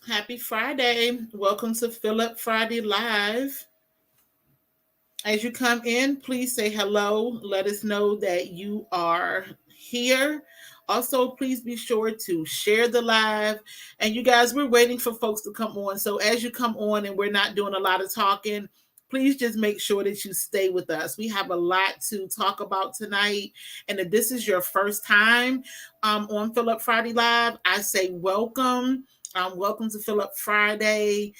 Happy Friday. Welcome to Philip Friday Live. As you come in, please say hello. Let us know that you are here. Also, please be sure to share the live. And you guys, we're waiting for folks to come on. So as you come on and we're not doing a lot of talking, please just make sure that you stay with us. We have a lot to talk about tonight. And if this is your first time on Philip Friday Live, I say welcome. Welcome to Philip Friday.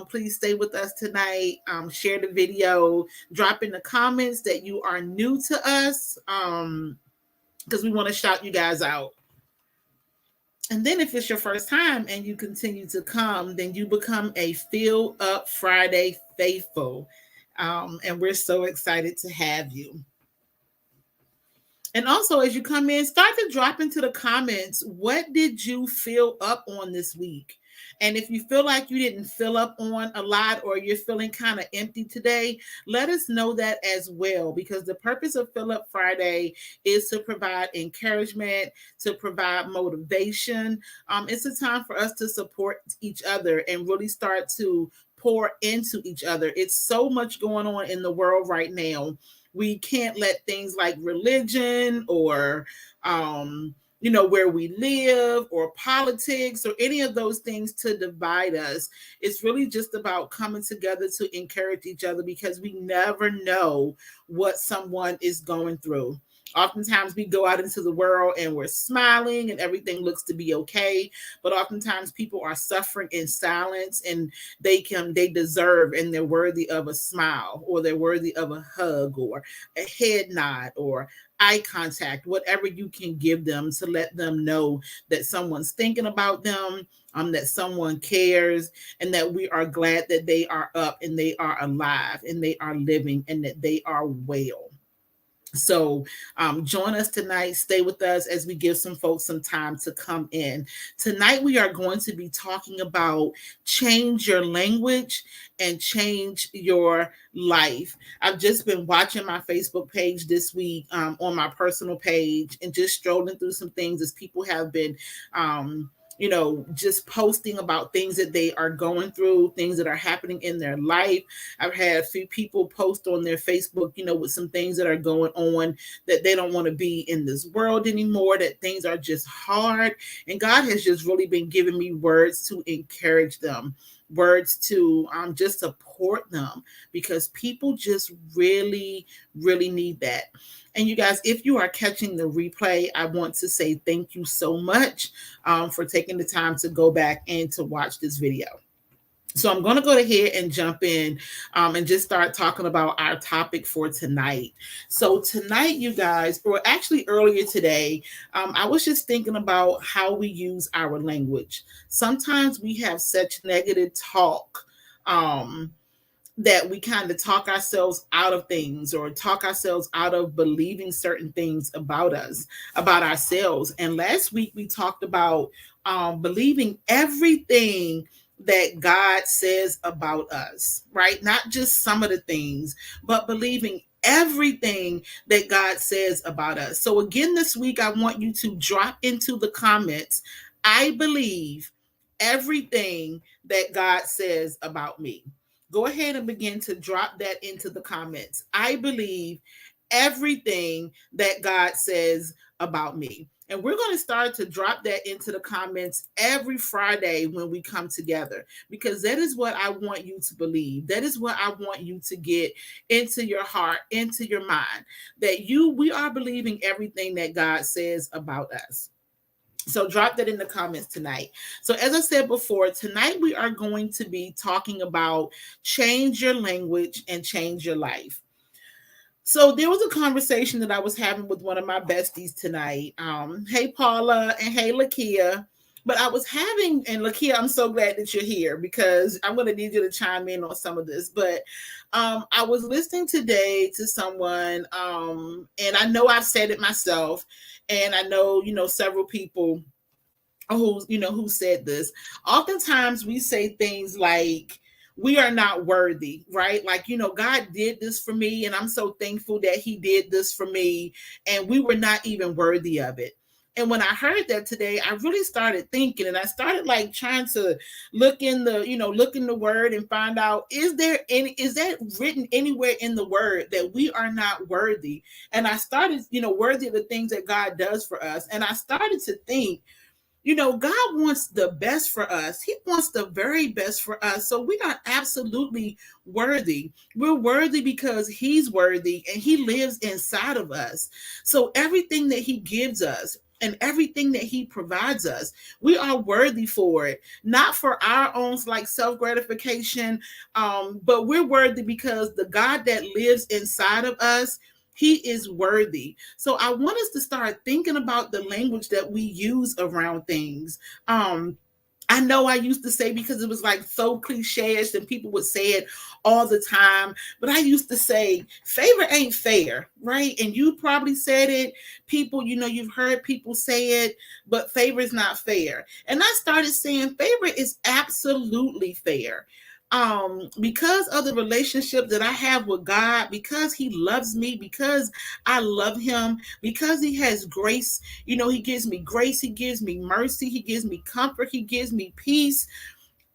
Please stay with us tonight. Share the video. Drop in the comments that you are new to us because we want to shout you guys out. And then if it's your first time and you continue to come, then you become a Fill Up Friday faithful. And we're so excited to have you. And also, as you come in, start to drop into the comments, what did you fill up on this week? And if you feel like you didn't fill up on a lot or you're feeling kind of empty today, let us know that as well, because the purpose of Fill Up Friday is to provide encouragement, to provide motivation. It's a time for us to support each other and really start to pour into each other. It's so much going on in the world right now. We can't let things like religion or where we live or politics or any of those things to divide us. It's really just about coming together to encourage each other because we never know what someone is going through. Oftentimes we go out into the world and we're smiling and everything looks to be okay, but oftentimes people are suffering in silence, and they deserve and they're worthy of a smile, or they're worthy of a hug or a head nod or eye contact, whatever you can give them to let them know that someone's thinking about them, that someone cares, and that we are glad that they are up and they are alive and they are living and that they are well. So join us tonight. Stay with us as we give some folks some time to come in. Tonight, we are going to be talking about change your language and change your life. I've just been watching my Facebook page this week on my personal page and just strolling through some things as people have been just posting about things that they are going through, things that are happening in their life. I've had a few people post on their Facebook, with some things that are going on, that they don't want to be in this world anymore, that things are just hard. And God has just really been giving me words to encourage them, words to just support them, because people just really, really need that. And you guys, if you are catching the replay, I want to say thank you so much for taking the time to go back and to watch this video. So I'm going to go ahead and jump in and just start talking about our topic for tonight. So tonight, you guys, or actually earlier today, I was just thinking about how we use our language. Sometimes we have such negative talk that we kind of talk ourselves out of things, or talk ourselves out of believing certain things about us, about ourselves. And last week we talked about believing everything that God says about us, right? Not just some of the things, but believing everything that God says about us. So again, this week, I want you to drop into the comments, I believe everything that God says about me. Go ahead and begin to drop that into the comments. I believe everything that God says about me. And we're going to start to drop that into the comments every Friday when we come together, because that is what I want you to believe. That is what I want you to get into your heart, into your mind, that we are believing everything that God says about us. So drop that in the comments tonight. So as I said before, tonight we are going to be talking about change your language and change your life. So there was a conversation that I was having with one of my besties tonight. Hey, Paula, and hey, Lakia. But I was having, and Lakia, I'm so glad that you're here, because I'm going to need you to chime in on some of this. But I was listening today to someone, and I know I've said it myself, and I know, several people who said this. Oftentimes we say things like, we are not worthy, right? Like, God did this for me, and I'm so thankful that he did this for me, and we were not even worthy of it. And when I heard that today, I really started thinking, and I started like trying to look in the word and find out, is that written anywhere in the word that we are not worthy? And I started, worthy of the things that God does for us. And I started to think, God wants the best for us. He wants the very best for us. So we are absolutely worthy. We're worthy because He's worthy and He lives inside of us. So everything that He gives us and everything that He provides us, we are worthy for it. Not for our own like self gratification, but we're worthy because the God that lives inside of us, He is worthy. So I want us to start thinking about the language that we use around things. I know I used to say, because it was like so cliche-ish and people would say it all the time, but I used to say favor ain't fair, right? And you probably said it. People, you've heard people say it, but favor is not fair. And I started saying favor is absolutely fair. Because of the relationship that I have with God, because He loves me, because I love Him, because He has grace, He gives me grace, He gives me mercy, He gives me comfort, He gives me peace.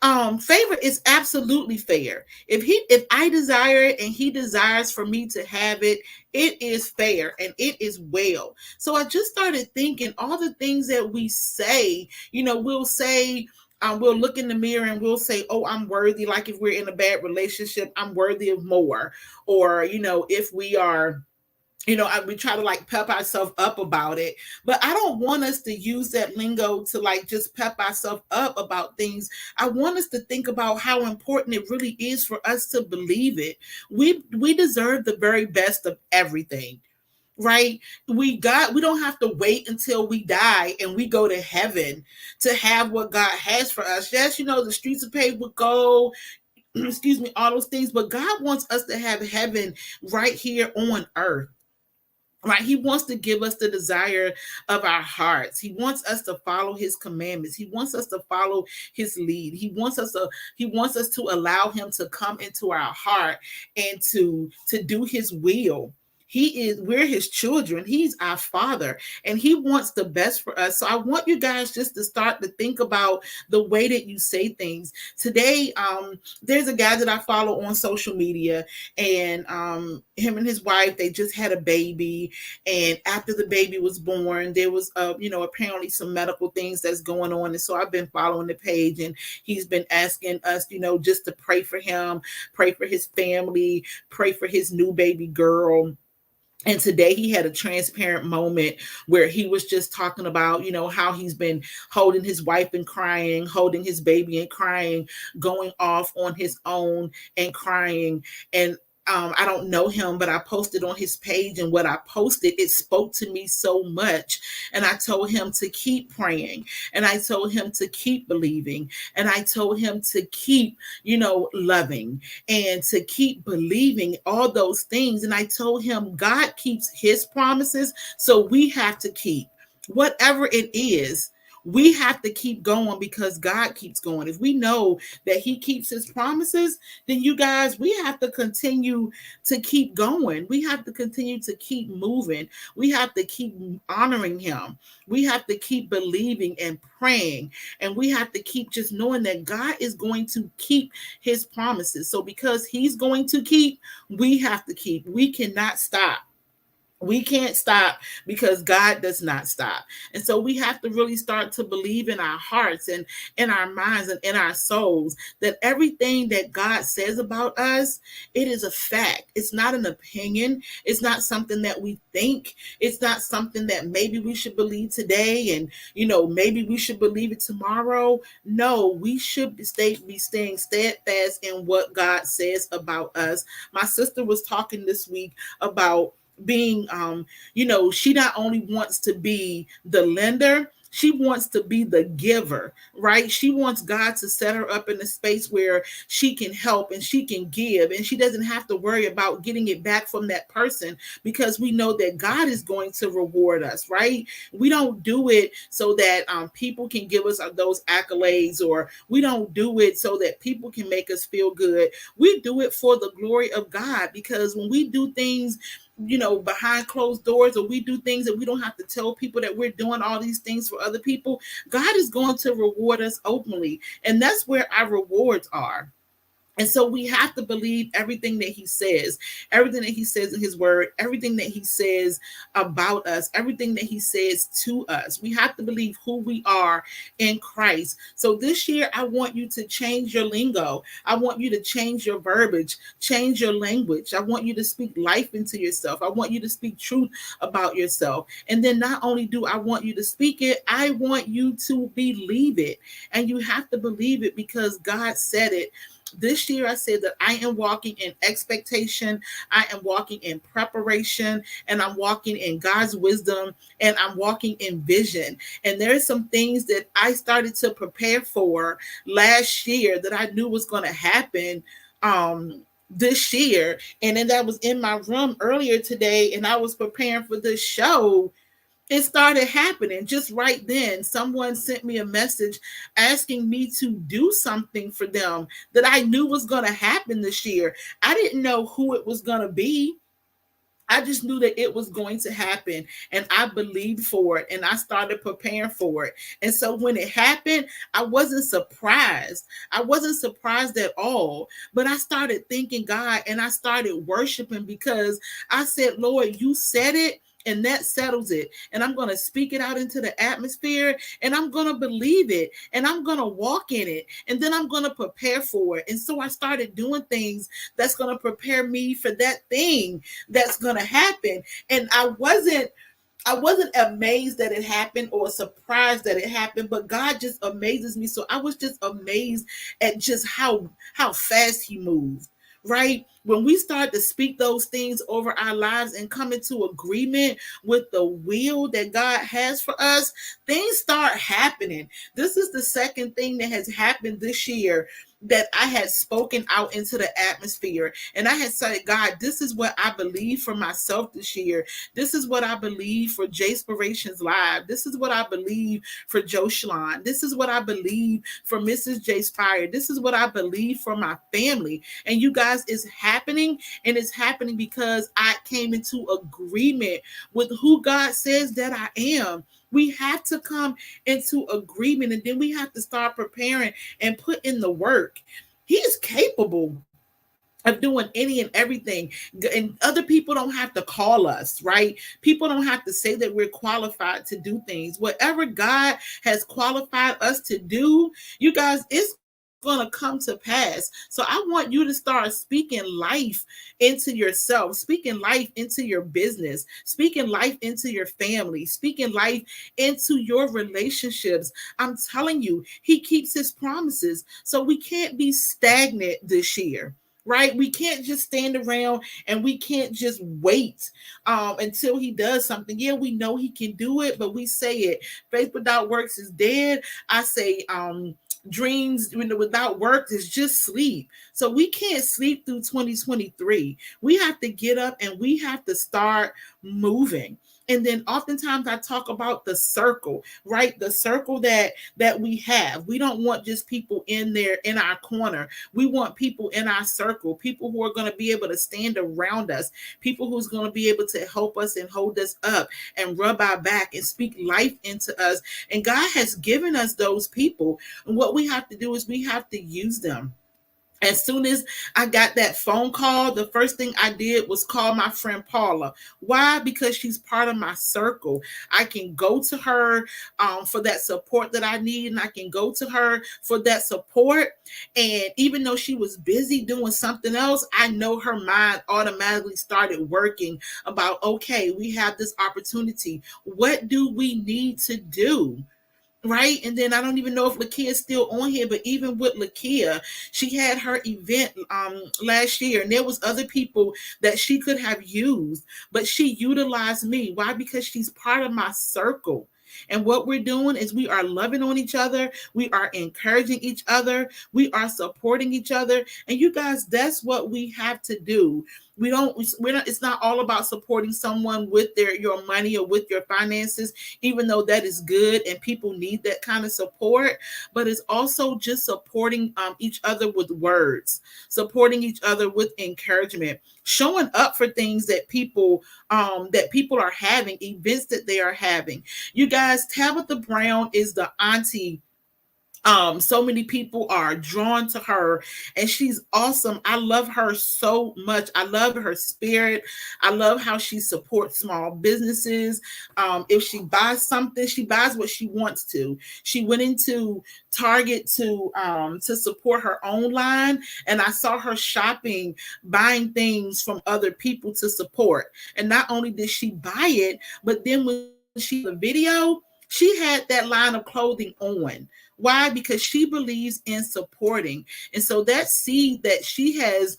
Favor is absolutely fair. If I desire it and He desires for me to have it, it is fair and it is well. So I just started thinking all the things that we say, we'll say, we'll look in the mirror and we'll say, oh, I'm worthy. Like if we're in a bad relationship, I'm worthy of more. Or, if we are, we try to like pep ourselves up about it. But I don't want us to use that lingo to like just pep ourselves up about things. I want us to think about how important it really is for us to believe it. We deserve the very best of everything, right? We don't have to wait until we die and we go to heaven to have what God has for us. Yes, the streets are paved with gold, excuse me, all those things, but God wants us to have heaven right here on earth. Right? He wants to give us the desire of our hearts. He wants us to follow His commandments. He wants us to follow His lead. He wants us to allow Him to come into our heart and to do His will. We're His children. He's our Father, and He wants the best for us. So I want you guys just to start to think about the way that you say things. Today, there's a guy that I follow on social media, and him and his wife, they just had a baby. And after the baby was born, there was apparently some medical things that's going on. And so I've been following the page, and he's been asking us, just to pray for him, pray for his family, pray for his new baby girl. And today he had a transparent moment where he was just talking about, how he's been holding his wife and crying, holding his baby and crying, going off on his own and crying. And I don't know him, but I posted on his page, and what I posted, it spoke to me so much. And I told him to keep praying, and I told him to keep believing, and I told him to keep, loving, and to keep believing, all those things. And I told him God keeps His promises, so we have to keep whatever it is. We have to keep going because God keeps going. If we know that He keeps His promises, then you guys, we have to continue to keep going. We have to continue to keep moving. We have to keep honoring Him. We have to keep believing and praying. And we have to keep just knowing that God is going to keep His promises. So because He's going to keep, we have to keep. We cannot stop. We can't stop because God does not stop. And so we have to really start to believe in our hearts and in our minds and in our souls that everything that God says about us, it is a fact. It's not an opinion. It's not something that we think. It's not something that maybe we should believe today and, maybe we should believe it tomorrow. No, we should be staying steadfast in what God says about us. My sister was talking this week about being she not only wants to be the lender, she wants to be the giver, right? She wants God to set her up in a space where she can help and she can give, and she doesn't have to worry about getting it back from that person, because we know that God is going to reward us, right? We don't do it so that people can give us those accolades, or we don't do it so that people can make us feel good. We do it for the glory of God, because when we do things behind closed doors, or we do things that we don't have to tell people that we're doing all these things for other people, God is going to reward us openly. And that's where our rewards are. And so we have to believe everything that he says, everything that he says in his word, everything that he says about us, everything that he says to us. We have to believe who we are in Christ. So this year, I want you to change your lingo. I want you to change your verbiage, change your language. I want you to speak life into yourself. I want you to speak truth about yourself. And then not only do I want you to speak it, I want you to believe it. And you have to believe it because God said it. This year, I said that I am walking in expectation, I am walking in preparation, and I'm walking in God's wisdom, and I'm walking in vision. And there's some things that I started to prepare for last year that I knew was going to happen this year. And then that was in my room earlier today, and I was preparing for this show. It started happening just right then. Someone sent me a message asking me to do something for them that I knew was going to happen this year. I didn't know who it was going to be. I just knew that it was going to happen, and I believed for it, and I started preparing for it. And so when it happened, I wasn't surprised. I wasn't surprised at all, but I started thanking God, and I started worshiping because I said, Lord, you said it, and that settles it. And I'm going to speak it out into the atmosphere, and I'm going to believe it, and I'm going to walk in it, and then I'm going to prepare for it. And so I started doing things that's going to prepare me for that thing that's going to happen. And I wasn't amazed that it happened or surprised that it happened, but God just amazes me. So I was just amazed at just how fast he moved. Right? When we start to speak those things over our lives and come into agreement with the will that God has for us, things start happening. This is the second thing that has happened this year that I had spoken out into the atmosphere. And I had said, God, this is what I believe for myself this year. This is what I believe for Jayspirations Live. This is what I believe for Joe Shalon. This is what I believe for Mrs. J Spire. This is what I believe for my family. And you guys, it's happening, and it's happening because I came into agreement with who God says that I am. We have to come into agreement, and then we have to start preparing and put in the work. He is capable of doing any and everything. And other people don't have to call us, right? People don't have to say that we're qualified to do things. Whatever God has qualified us to do, you guys, it's going to come to pass. So I want you to start speaking life into yourself, speaking life into your business, speaking life into your family, speaking life into your relationships. I'm telling you, he keeps his promises. So we can't be stagnant this year. Right? We can't just stand around, and we can't just wait until he does something. Yeah, we know he can do it, but we say it. Faith without works is dead. I say dreams without work is just sleep. So we can't sleep through 2023. We have to get up, and we have to start moving. And then oftentimes I talk about the circle, right? The circle that we have. We don't want just people in there in our corner. We want people in our circle, people who are going to be able to stand around us, people who's going to be able to help us and hold us up and rub our back and speak life into us. And God has given us those people. And what we have to do is we have to use them. As soon as I got that phone call, the first thing I did was call my friend Paula. Why? Because she's part of my circle. I can go to her for that support that I need, and I can go to her for that support. And even though she was busy doing something else, I know her mind automatically started working about, okay, we have this opportunity. What do we need to do? Right. And then I don't even know if Lakia is still on here, but even with Lakia, she had her event last year, and there was other people that she could have used, but she utilized me. Why? Because she's part of my circle. And what we're doing is we are loving on each other. We are encouraging each other. We are supporting each other. And you guys, that's what we have to do. We're not, it's not all about supporting someone with your money or with your finances, even though that is good and people need that kind of support. But it's also just supporting each other with words, supporting each other with encouragement, showing up for things that people are having, events that they are having. You guys, Tabitha Brown is the auntie. So many people are drawn to her, and she's awesome. I love her so much. I love her spirit. I love how she supports small businesses. If she buys something, she buys what she wants to. She went into Target to support her own line, and I saw her shopping, buying things from other people to support. And not only did she buy it, but then when she the video, she had that line of clothing on. Why? Because she believes in supporting. And so that seed that she has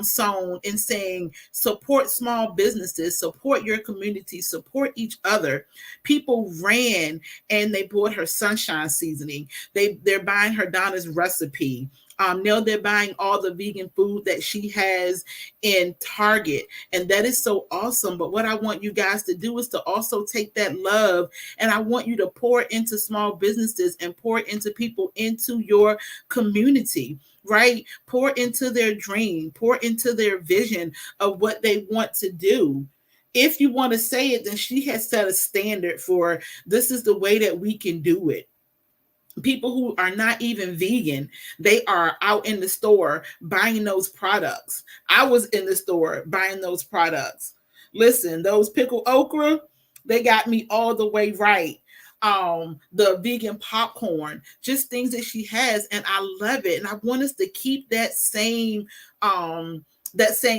sown in saying, support small businesses, support your community, support each other. People ran and they bought her sunshine seasoning. They're buying her Donna's recipe. Now they're buying all the vegan food that she has in Target. And that is so awesome. But what I want you guys to do is to also take that love, and I want you to pour into small businesses and pour into people, into your community, right? Pour into their dream, pour into their vision of what they want to do. If you want to say it, then she has set a standard for this is the way that we can do it. People who are not even vegan, they are out in the store buying those products. I was in the store buying those products. Listen, those pickled okra, they got me all the way right. The vegan popcorn, just things that she has, and I love it. And I want us to keep that same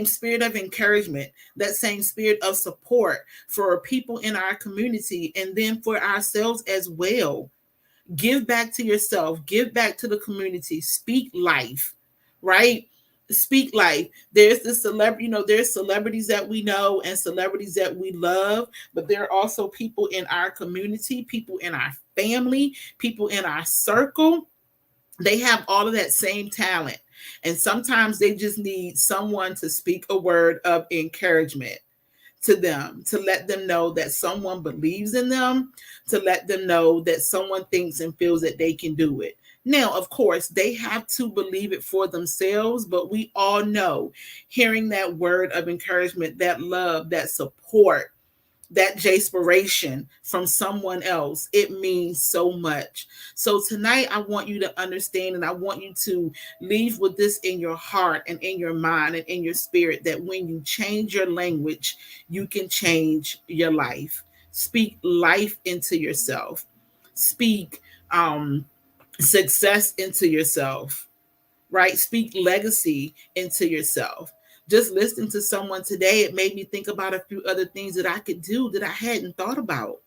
spirit of encouragement, that same spirit of support for people in our community, and then for ourselves as well. Give back to yourself, give back to the community, speak life, right? Speak life. There's the celebrity, there's celebrities that we know and celebrities that we love, but there are also people in our community, people in our family, people in our circle. They have all of that same talent. And sometimes they just need someone to speak a word of encouragement to them, to let them know that someone believes in them, to let them know that someone thinks and feels that they can do it. Now, of course, they have to believe it for themselves, but we all know hearing that word of encouragement, that love, that support, that Jaspiration from someone else, it means so much. So tonight I want you to understand, and I want you to leave with this in your heart and in your mind and in your spirit, that when you change your language, you can change your life. Speak life into yourself. Speak success into yourself, right? Speak legacy into yourself. Just listening to someone today, it made me think about a few other things that I could do that I hadn't thought about.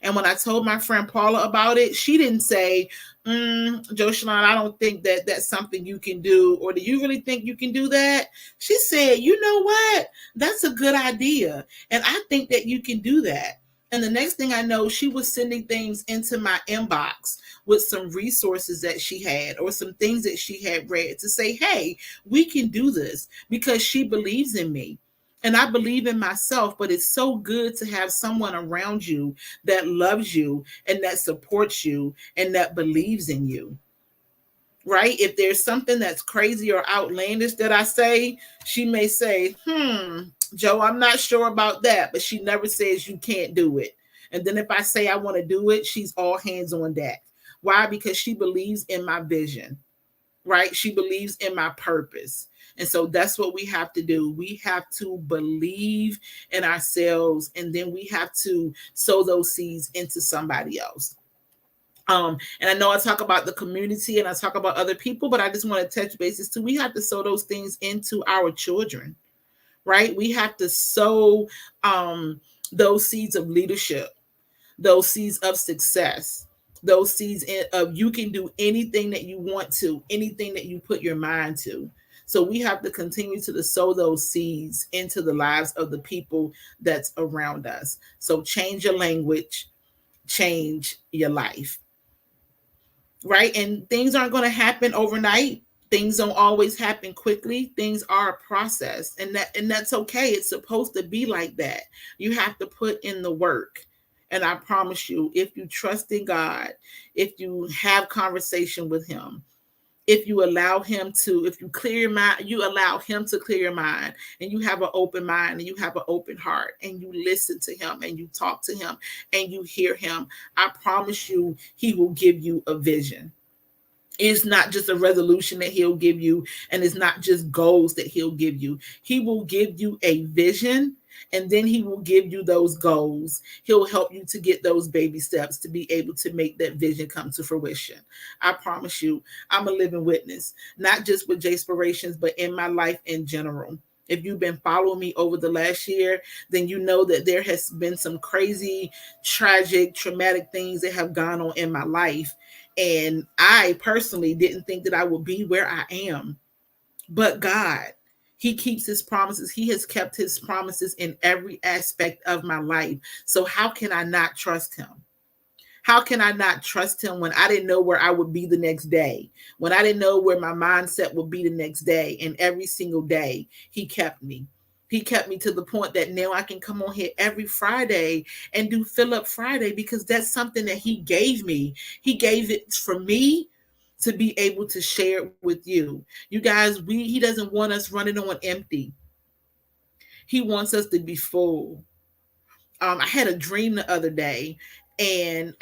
And when I told my friend Paula about it, she didn't say, Joshalon, I don't think that that's something you can do. Or do you really think you can do that? She said, you know what? That's a good idea. And I think that you can do that. And the next thing I know, she was sending things into my inbox with some resources that she had or some things that she had read to say, hey, we can do this, because she believes in me. And I believe in myself, but it's so good to have someone around you that loves you and that supports you and that believes in you, right? If there's something that's crazy or outlandish that I say, she may say, Joe, I'm not sure about that, but she never says you can't do it. And then if I say I want to do it, she's all hands on deck. Why? Because she believes in my vision, right? She believes in my purpose. And so that's what we have to do. We have to believe in ourselves, and then we have to sow those seeds into somebody else. And I know I talk about the community and I talk about other people, but I just want to touch bases too. We have to sow those things into our children, right? We have to sow those seeds of leadership, those seeds of success, those seeds of you can do anything that you want to, anything that you put your mind to. So we have to continue to sow those seeds into the lives of the people that's around us. So change your language, change your life, right? And things aren't going to happen overnight. Things don't always happen quickly. Things are a process, and that's okay. It's supposed to be like that. You have to put in the work. And I promise you, if you trust in God, if you have conversation with him, if you allow him to, if you clear your mind, you allow him to clear your mind, and you have an open mind and you have an open heart, and you listen to him and you talk to him and you hear him, I promise you, he will give you a vision. It's not just a resolution that he'll give you, and it's not just goals that he'll give you. He will give you a vision, and then he will give you those goals. He'll help you to get those baby steps to be able to make that vision come to fruition. I promise you, I'm a living witness, not just with Jayspirations, but in my life in general. If you've been following me over the last year, then you know that there has been some crazy, tragic, traumatic things that have gone on in my life. And I personally didn't think that I would be where I am. But God, he keeps his promises. He has kept his promises in every aspect of my life. So how can I not trust him? How can I not trust him when I didn't know where I would be the next day? When I didn't know where my mindset would be the next day? And every single day, he kept me. He kept me to the point that now I can come on here every Friday and do Fill Up Friday, because that's something that he gave me. He gave it for me to be able to share it with you. You guys, he doesn't want us running on empty. He wants us to be full. I had a dream the other day, and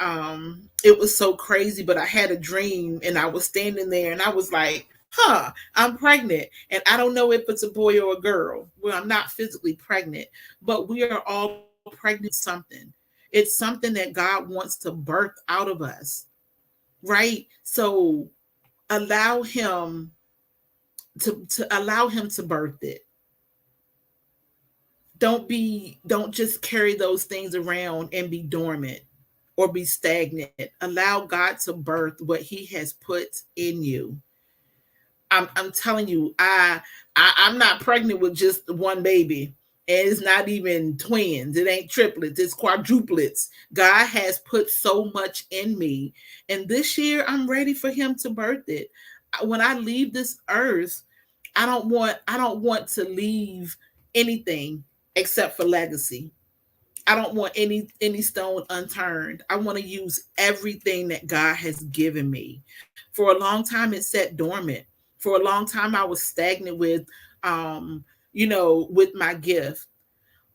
it was so crazy, but I had a dream and I was standing there and I was like, I'm pregnant, and I don't know if it's a boy or a girl. Well, I'm not physically pregnant, but we are all pregnant with something. It's something that God wants to birth out of us, right? So allow him to allow him to birth it. Don't just carry those things around and be dormant or be stagnant. Allow God to birth what he has put in you. I'm telling you, I'm not pregnant with just one baby. And it's not even twins. It ain't triplets. It's quadruplets. God has put so much in me. And this year I'm ready for him to birth it. When I leave this earth, I don't want to leave anything except for legacy. I don't want any stone unturned. I want to use everything that God has given me. For a long time it sat dormant. For a long time I was stagnant um with my gift.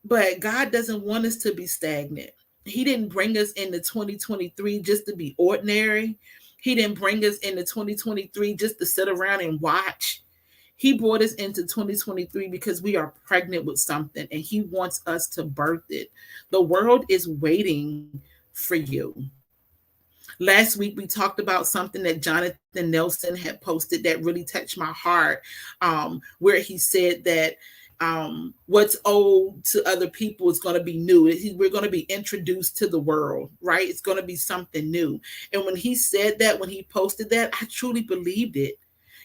But God doesn't want us to be stagnant. He didn't bring us into 2023 just to be ordinary. He didn't bring us into 2023 just to sit around and watch. He brought us into 2023 because we are pregnant with something and he wants us to birth it. The world is waiting for you. Last week, we talked about something that Jonathan Nelson had posted that really touched my heart, where he said that what's old to other people is going to be new. We're going to be introduced to the world, right? It's going to be something new. And when he said that, when he posted that, I truly believed it.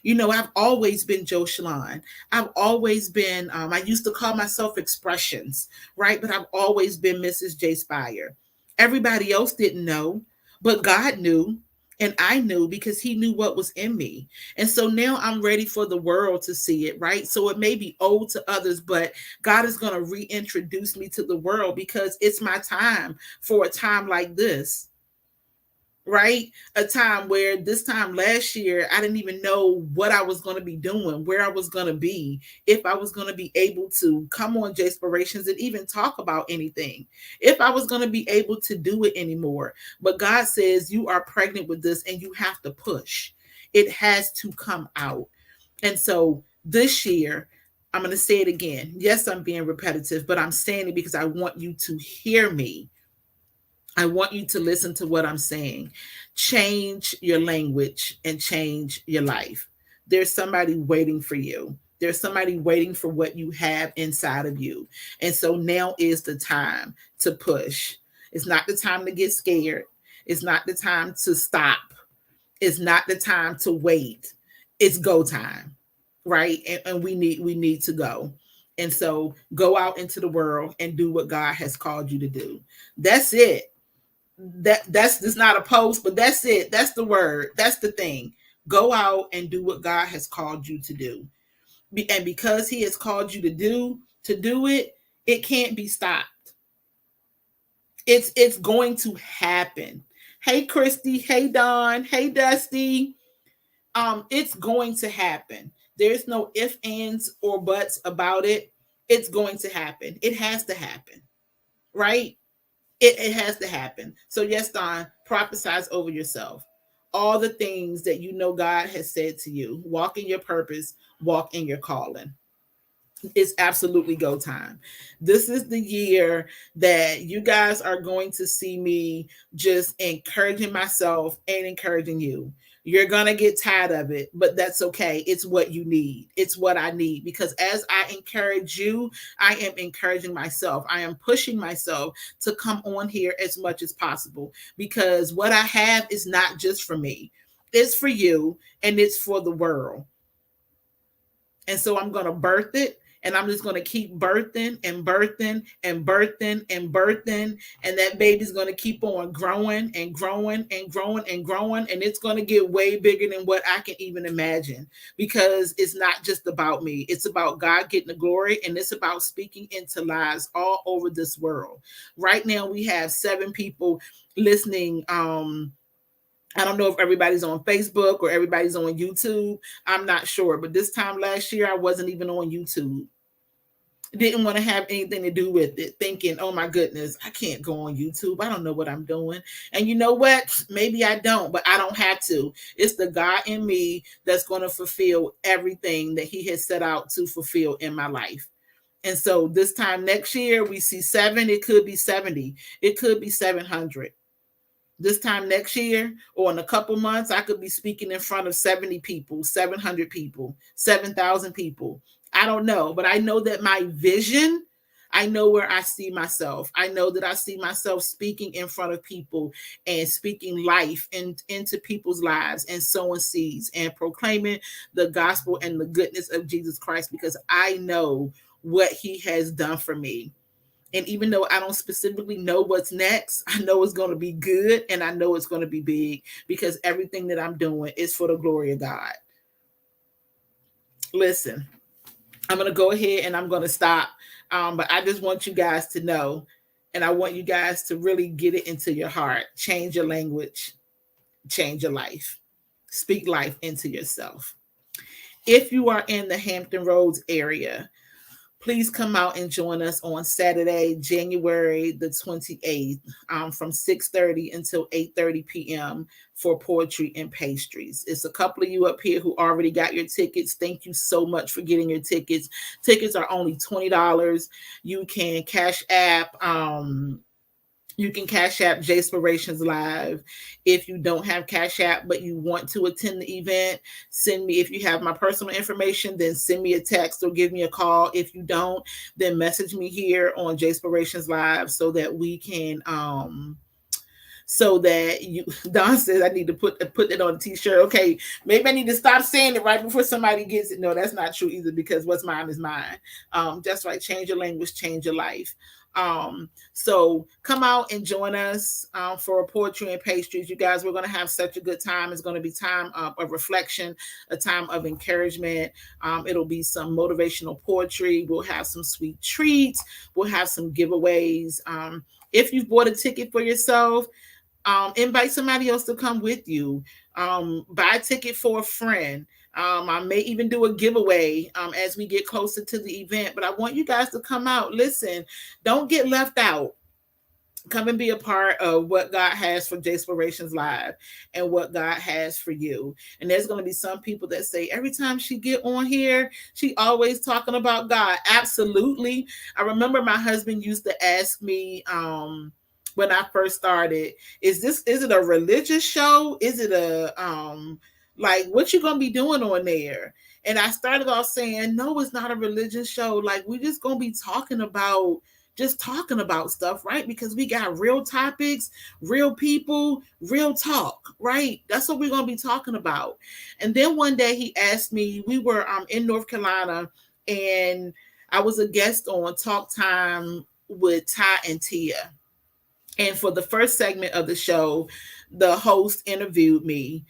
I've always been Joe Shalon. I've always been, I used to call myself Expressions, right? But I've always been Mrs. J. Spire. Everybody else didn't know, but God knew. And I knew because he knew what was in me. And so now I'm ready for the world to see it, right? So it may be old to others, but God is going to reintroduce me to the world because it's my time for a time like this. Right? A time where this time last year, I didn't even know what I was going to be doing, where I was going to be, if I was going to be able to come on Jayspirations and even talk about anything, if I was going to be able to do it anymore. But God says, you are pregnant with this and you have to push. It has to come out. And so this year, I'm going to say it again. Yes, I'm being repetitive, but I'm saying it because I want you to hear me. I want you to listen to what I'm saying. Change your language and change your life. There's somebody waiting for you. There's somebody waiting for what you have inside of you. And so now is the time to push. It's not the time to get scared. It's not the time to stop. It's not the time to wait. It's go time, right? And we need to go. And so go out into the world and do what God has called you to do. That's it. That's not a post, but that's it. That's the word. That's the thing. Go out and do what God has called you to do. And because he has called you to do it, it can't be stopped. It's going to happen. Hey Christy, hey Don, hey Dusty. It's going to happen. There's no ifs, ands, or buts about it. It's going to happen. It has to happen, right? It has to happen. So yes, Don, prophesize over yourself. All the things that you know God has said to you. Walk in your purpose, walk in your calling. It's absolutely go time. This is the year that you guys are going to see me just encouraging myself and encouraging you. You're going to get tired of it, but that's okay. It's what you need. It's what I need, because as I encourage you, I am encouraging myself. I am pushing myself to come on here as much as possible, because what I have is not just for me. It's for you and it's for the world. And so I'm going to birth it, and I'm just going to keep birthing and birthing and birthing and birthing. And that baby's going to keep on growing and growing and growing and growing. And it's going to get way bigger than what I can even imagine, because it's not just about me. It's about God getting the glory, and it's about speaking into lives all over this world. Right now, we have 7 people listening. I don't know if everybody's on Facebook or everybody's on YouTube. I'm not sure. But this time last year, I wasn't even on YouTube. Didn't want to have anything to do with it, thinking, oh my goodness, I can't go on YouTube. I don't know what I'm doing. And you know what? Maybe I don't, but I don't have to. It's the God in me that's going to fulfill everything that he has set out to fulfill in my life. And so this time next year, we see 7. It could be 70. It could be 700. This time next year or in a couple months, I could be speaking in front of 70 people, 700 people, 7,000 people. I don't know, but I know that my vision, I know where I see myself. I know that I see myself speaking in front of people and speaking life into people's lives and sowing seeds and proclaiming the gospel and the goodness of Jesus Christ, because I know what he has done for me. And even though I don't specifically know what's next, I know it's going to be good, and I know it's going to be big, because everything that I'm doing is for the glory of God. Listen, I'm going to go ahead and I'm going to stop. But I just want you guys to know, and I want you guys to really get it into your heart. Change your language, change your life, speak life into yourself. If you are in the Hampton Roads area, please come out and join us on Saturday, January the 28th, from 6:30 until 8:30 p.m. for poetry and pastries. It's a couple of you up here who already got your tickets. Thank you so much for getting your tickets. Tickets are only $20. You can Cash App. You can Cash App Jayspirations Live. If you don't have Cash App, but you want to attend the event, send me, if you have my personal information, then send me a text or give me a call. If you don't, then message me here on Jayspirations Live so that we can, so that you, Don says I need to put it on a t-shirt. Okay, maybe I need to stop saying it right before somebody gets it. No, that's not true either, because what's mine is mine. That's right. Change your language, change your life. So come out and join us for poetry and pastries. You guys, we're going to have such a good time. It's going to be time of reflection, a time of encouragement. It'll be some motivational poetry. We'll have some sweet treats. We'll have some giveaways. If you've bought a ticket for yourself, invite somebody else to come with you. Buy a ticket for a friend. I may even do a giveaway as we get closer to the event, but I want you guys to come out. Listen, don't get left out. Come and be a part of what God has for Jayspirations Live and what God has for you. And there's going to be some people that say, every time she get on here, she always talking about God. Absolutely. I remember my husband used to ask me, when I first started, is it a religious show? Is it a like, what you gonna be doing on there? And I started off saying, no, it's not a religious show. Like, we're just gonna be talking about stuff, right? Because we got real topics, real people, real talk, right? That's what we're gonna be talking about. And then one day he asked me, we were in North Carolina, and I was a guest on Talk Time with Ty and Tia. And for the first segment of the show, the host interviewed me.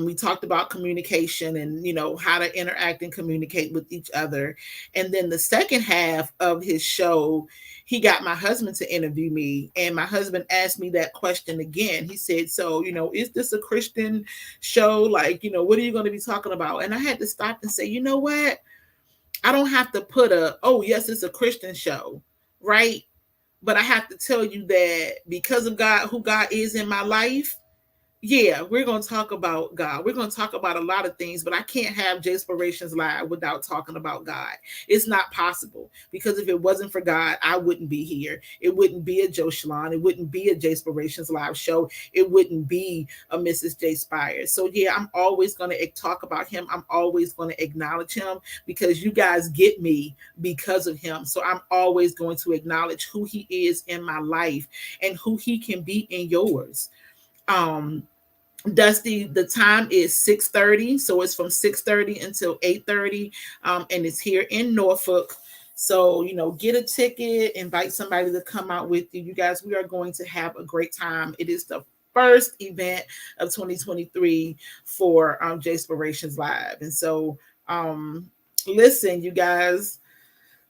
We talked about communication and, how to interact and communicate with each other. And then the second half of his show, he got my husband to interview me, and my husband asked me that question again. He said, so, is this a Christian show? Like, what are you going to be talking about? And I had to stop and say, you know what? I don't have to put oh, yes, it's a Christian show, right? But I have to tell you that because of God, who God is in my life, yeah, we're going to talk about God. We're going to talk about a lot of things, but I can't have Jayspirations Live without talking about God. It's not possible, because if it wasn't for God, I wouldn't be here. It wouldn't be a Joe Shalon. It wouldn't be a Jayspirations Live show. It wouldn't be a Mrs. J Spires. So yeah, I'm always going to talk about him. I'm always going to acknowledge him, because you guys get me because of him. So I'm always going to acknowledge who he is in my life and who he can be in yours. Dusty, the time is 6:30, so it's from 6:30 until 8:30, and it's here in Norfolk. So, get a ticket, invite somebody to come out with you. You guys, we are going to have a great time. It is the first event of 2023 for Jayspirations Live. And so, listen, you guys,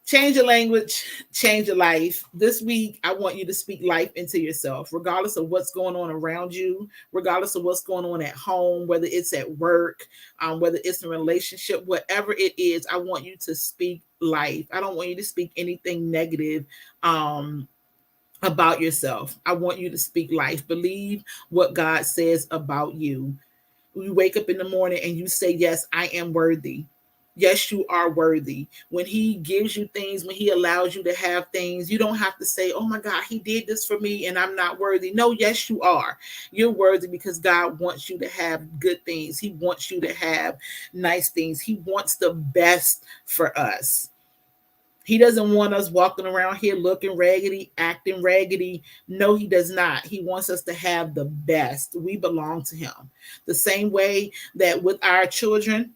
change your language, change your life. This week, I want you to speak life into yourself, regardless of what's going on around you, regardless of what's going on at home, whether it's at work, whether it's a relationship, whatever it is. I want you to speak life. I don't want you to speak anything negative about yourself. I want you to speak life. Believe what God says about you. You wake up in the morning and you say, yes, I am worthy. Yes, you are worthy. When he gives you things, when he allows you to have things, you don't have to say, oh my God, he did this for me and I'm not worthy. No, yes, you are. You're worthy, because God wants you to have good things. He wants you to have nice things. He wants the best for us. He doesn't want us walking around here looking raggedy, acting raggedy. No, he does not. He wants us to have the best. We belong to him. The same way that with our children,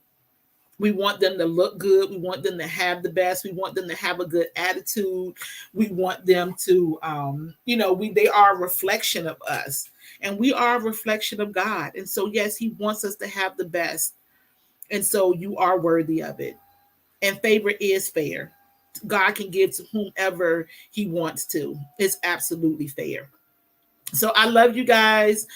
we want them to look good. We want them to have the best. We want them to have a good attitude. We want them to, they are a reflection of us, and we are a reflection of God. And so, yes, he wants us to have the best. And so you are worthy of it. And favor is fair. God can give to whomever he wants to. It's absolutely fair. So I love you guys.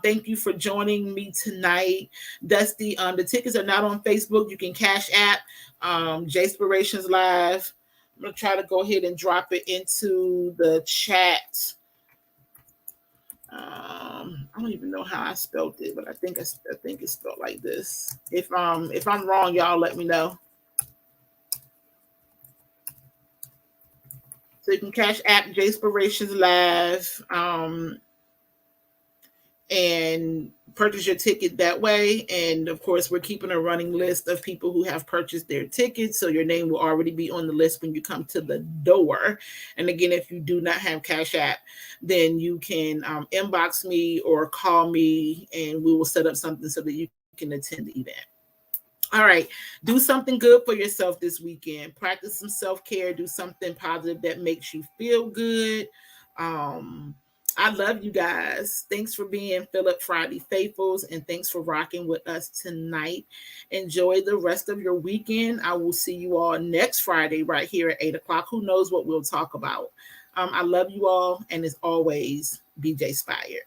Thank you for joining me tonight. Dusty, the tickets are not on Facebook. You can Cash App Jayspirations Live. I'm going to try to go ahead and drop it into the chat. I don't even know how I spelled it, but I think it's spelled like this. If I'm wrong, y'all let me know. So you can Cash App Jayspirations Live and purchase your ticket that way. And of course, we're keeping a running list of people who have purchased their tickets, so your name will already be on the list when you come to the door. And again, if you do not have Cash App, then you can inbox me or call me, and we will set up something so that you can attend the event. All right. Do something good for yourself this weekend. Practice some self-care. Do something positive that makes you feel good. I love you guys. Thanks for being Philip Friday Faithfuls, and thanks for rocking with us tonight. Enjoy the rest of your weekend. I will see you all next Friday right here at 8 o'clock. Who knows what we'll talk about? I love you all, and as always, be J Spired.